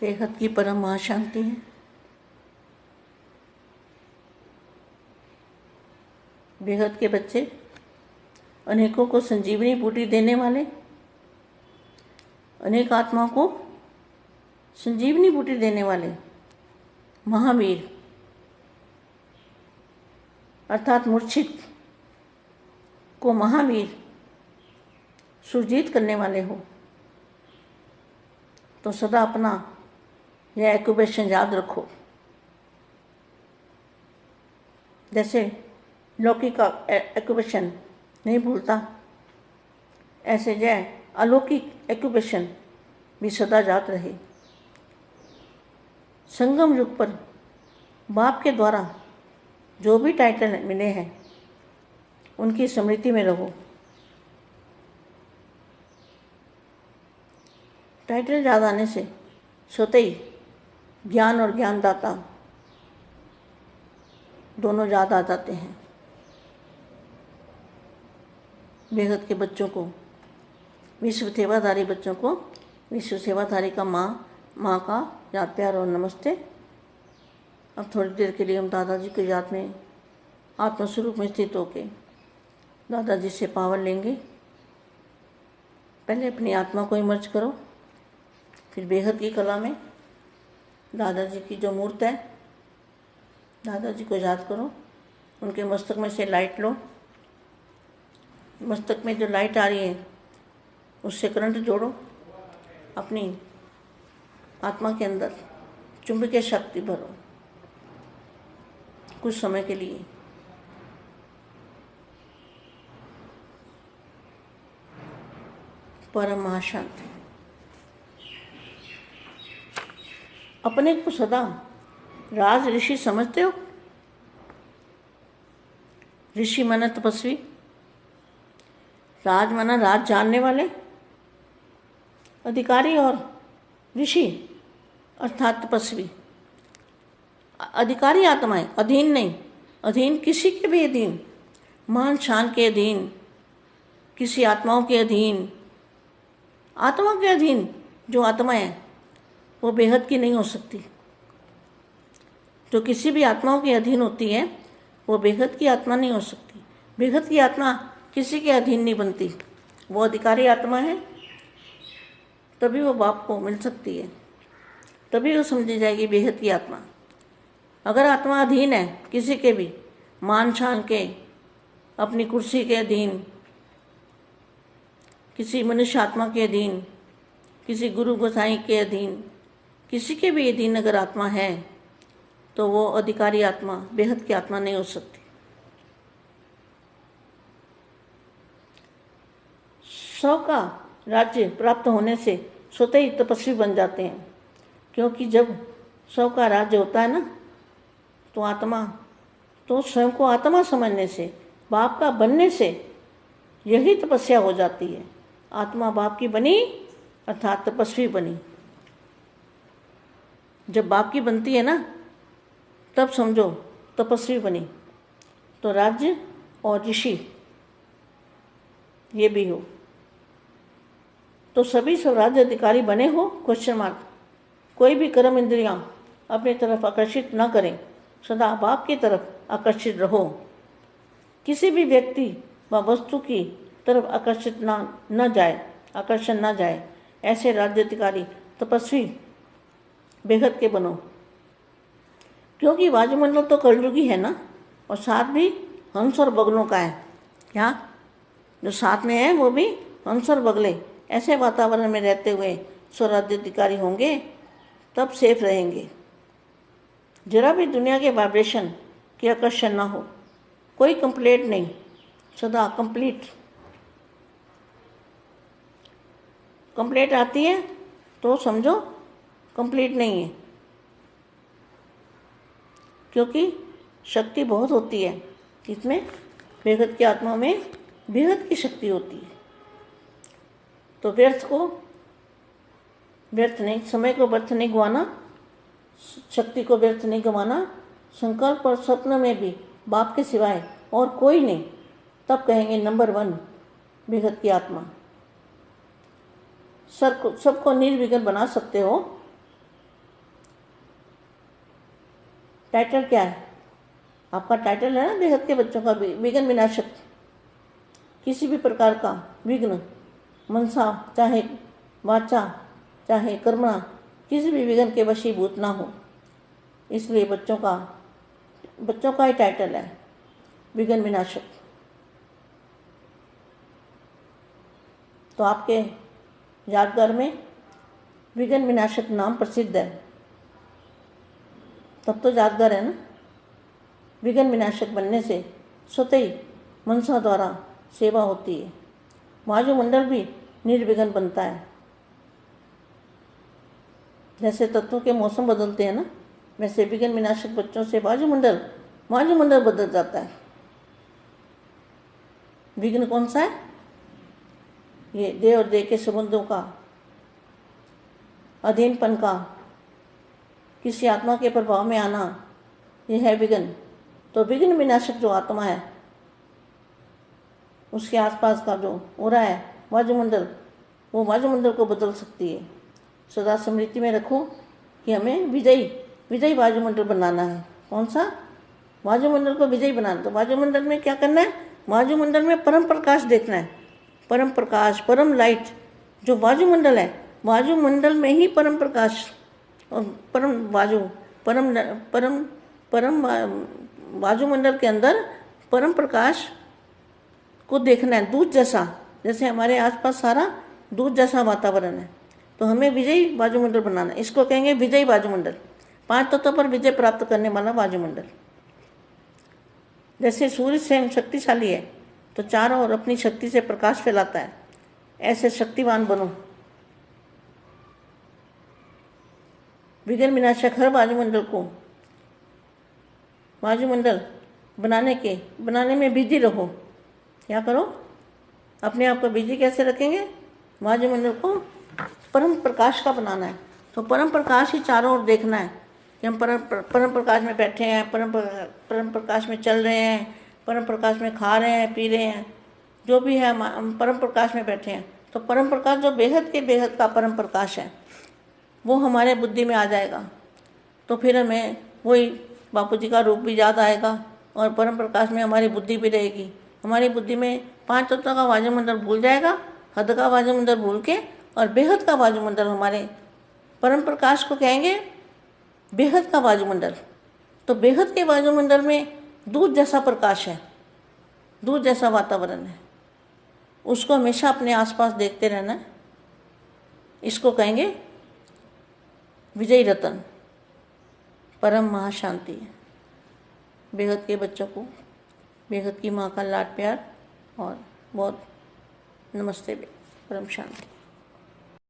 बेहद की परम महाशांति है। बेहद के बच्चे अनेकों को संजीवनी बूटी देने वाले, अनेक आत्माओं को संजीवनी बूटी देने वाले महावीर अर्थात मूर्छित को महावीर सुरजीत करने वाले हो तो सदा अपना यह एक्यूपेशन याद रखो। जैसे लौकिक एक्यूपेशन नहीं भूलता, ऐसे यह अलौकिक एक्यूपेशन भी सदा याद रहे। संगम युग पर बाप के द्वारा जो भी टाइटल मिले हैं उनकी स्मृति में रहो। टाइटल याद आने से स्वतः ही ज्ञान और ज्ञानदाता दोनों याद आ जाते हैं। बेहद के बच्चों को, विश्व सेवाधारी बच्चों को विश्व सेवाधारी का माँ का याद प्यार और नमस्ते। अब थोड़ी देर के लिए हम दादाजी की याद में आत्मस्वरूप में स्थित होके दादाजी से पावर लेंगे। पहले अपनी आत्मा को इमर्ज करो, फिर बेहद की कला में दादाजी की जो मूर्त है दादाजी को याद करो। उनके मस्तक में से लाइट लो, मस्तक में जो लाइट आ रही है उससे करंट जोड़ो। अपनी आत्मा के अंदर चुंबकीय शक्ति भरो कुछ समय के लिए। परम महाशांति। अपने को सदा राज ऋषि समझते हो? ऋषि माना तपस्वी, राज माना राज जानने वाले, अधिकारी और ऋषि अर्थात तपस्वी। अधिकारी आत्माएं, अधीन नहीं, अधीन किसी के भी अधीन, मान शान के अधीन, किसी आत्माओं के अधीन। आत्मा के अधीन जो आत्मा है वो बेहद की नहीं हो सकती। जो किसी भी आत्माओं के अधीन होती है वो बेहद की आत्मा नहीं हो सकती। बेहद की आत्मा किसी के अधीन नहीं बनती। वो अधिकारी आत्मा है तभी वो बाप को मिल सकती है, तभी वो समझी जाएगी बेहद की आत्मा। अगर आत्मा अधीन है किसी के भी, मान शान के, अपनी कुर्सी के अधीन, किसी मनुष्य आत्मा के अधीन, किसी गुरु गोसाई के अधीन, किसी के भी अधीन अगर आत्मा है तो वो अधिकारी आत्मा बेहद की आत्मा नहीं हो सकती। सौ का राज्य प्राप्त होने से स्वतः ही तपस्वी बन जाते हैं, क्योंकि जब 100 का राज्य होता है ना तो आत्मा, तो स्वयं को आत्मा समझने से, बाप का बनने से यही तपस्या हो जाती है। आत्मा बाप की बनी अर्थात तपस्वी बनी। जब बाप की बनती है ना तब समझो तपस्वी बनी। तो राज्य और ऋषि ये भी हो तो सभी स्वराज्य अधिकारी बने हो? Question mark. कोई भी कर्म इंद्रियां अपनी तरफ आकर्षित न करें, सदा बाप की तरफ आकर्षित रहो। किसी भी व्यक्ति व वस्तु की तरफ आकर्षण न जाए। ऐसे राज्य अधिकारी तपस्वी बेहद के बनो, क्योंकि वायुमंडल तो कलयुगी है ना, और साथ भी हंस और बगलों का है। क्या जो साथ में है वो भी हंस और बगले। ऐसे वातावरण में रहते हुए स्वराज्य अधिकारी होंगे तब सेफ रहेंगे। जरा भी दुनिया के वाइब्रेशन की आकर्षण ना हो। कोई कंप्लेंट नहीं, सदा कंप्लीट। कंप्लेंट आती है तो समझो कंप्लीट नहीं है, क्योंकि शक्ति बहुत होती है इसमें। बेहद की आत्मा में बेहद की शक्ति होती है। तो व्यर्थ नहीं, समय को व्यर्थ नहीं गंवाना, शक्ति को व्यर्थ नहीं गंवाना। संकल्प और स्वप्न में भी बाप के सिवाय और कोई नहीं, तब कहेंगे नंबर 1 बेहद की आत्मा। सबको निर्विघ्न बना सकते हो टाइटल क्या है आपका? टाइटल है ना बेहद के बच्चों का, विघ्न विनाशक। किसी भी प्रकार का विघ्न, मनसा चाहे वाचा चाहे कर्मणा, किसी भी विघ्न के वशीभूत ना हो, इसलिए बच्चों का ही टाइटल है विघ्न विनाशक। तो आपके यादगार में विघ्न विनाशक नाम प्रसिद्ध है, तब तो यादगार है ना। विघ्न विनाशक बनने से स्वतः ही मनसा द्वारा सेवा होती है। वायुमंडल भी निर्विघ्न बनता है। जैसे तत्वों के मौसम बदलते हैं ना, वैसे विघ्न विनाशक बच्चों से वायुमंडल बदल जाता है। विघ्न कौन सा है? ये देह और देह के संबंधों का, अधीनपन का, किसी आत्मा के प्रभाव में आना, यह है विघ्न। तो विघ्न विनाशक जो आत्मा है, उसके आसपास का जो ओरा है वायुमंडल, वो वायुमंडल को बदल सकती है। सदा स्मृति में रखो कि हमें विजयी वायुमंडल बनाना है। कौन सा? वायुमंडल को विजयी बनाना। तो वायुमंडल में क्या करना है? वायुमंडल में परम प्रकाश देखना है। परम प्रकाश, परम लाइट जो वायुमंडल है, वायुमंडल में ही परम प्रकाश और परम वायु, परम वायुमंडल के अंदर परम प्रकाश को देखना है। दूध जैसा, जैसे हमारे आसपास सारा दूध जैसा वातावरण है, तो हमें विजयी वायुमंडल बनाना है। इसको कहेंगे विजयी वायुमंडल। 5 तत्वों पर विजय प्राप्त करने वाला वायुमंडल। जैसे सूर्य स्वयं शक्तिशाली है, तो चारों ओर अपनी शक्ति से प्रकाश फैलाता है। ऐसे शक्तिवान बनो। विघ्न विनाशक हर वायुमंडल बनाने में बिजी रहो। क्या करो? अपने आप को बिजी कैसे रखेंगे? वायुमंडल को परम प्रकाश का बनाना है। तो परम प्रकाश ही चारों ओर देखना है कि हम परम प्रकाश में बैठे हैं, परम प्रकाश में चल रहे हैं, परम प्रकाश में खा रहे हैं, पी रहे हैं, जो भी है हम परम प्रकाश में बैठे हैं। तो परम प्रकाश जो बेहद का परम प्रकाश है, वो हमारे बुद्धि में आ जाएगा। तो फिर हमें वही बापू जी का रूप भी याद आएगा और परम प्रकाश में हमारी बुद्धि भी रहेगी। हमारी बुद्धि में 5 तत्वों का वायुमंडल भूल जाएगा, हद का वायुमंडल भूल के, और बेहद का वायुमंडल, हमारे परम प्रकाश को कहेंगे बेहद का वायुमंडल। तो बेहद के वायुमंडल में दूध जैसा प्रकाश है, दूध जैसा वातावरण है, उसको हमेशा अपने आसपास देखते रहना है। इसको कहेंगे विजयी रतन, परम महाशांति। बेहद के बच्चों को बेहद की माँ का लाड प्यार और बहुत नमस्ते। परम शांति।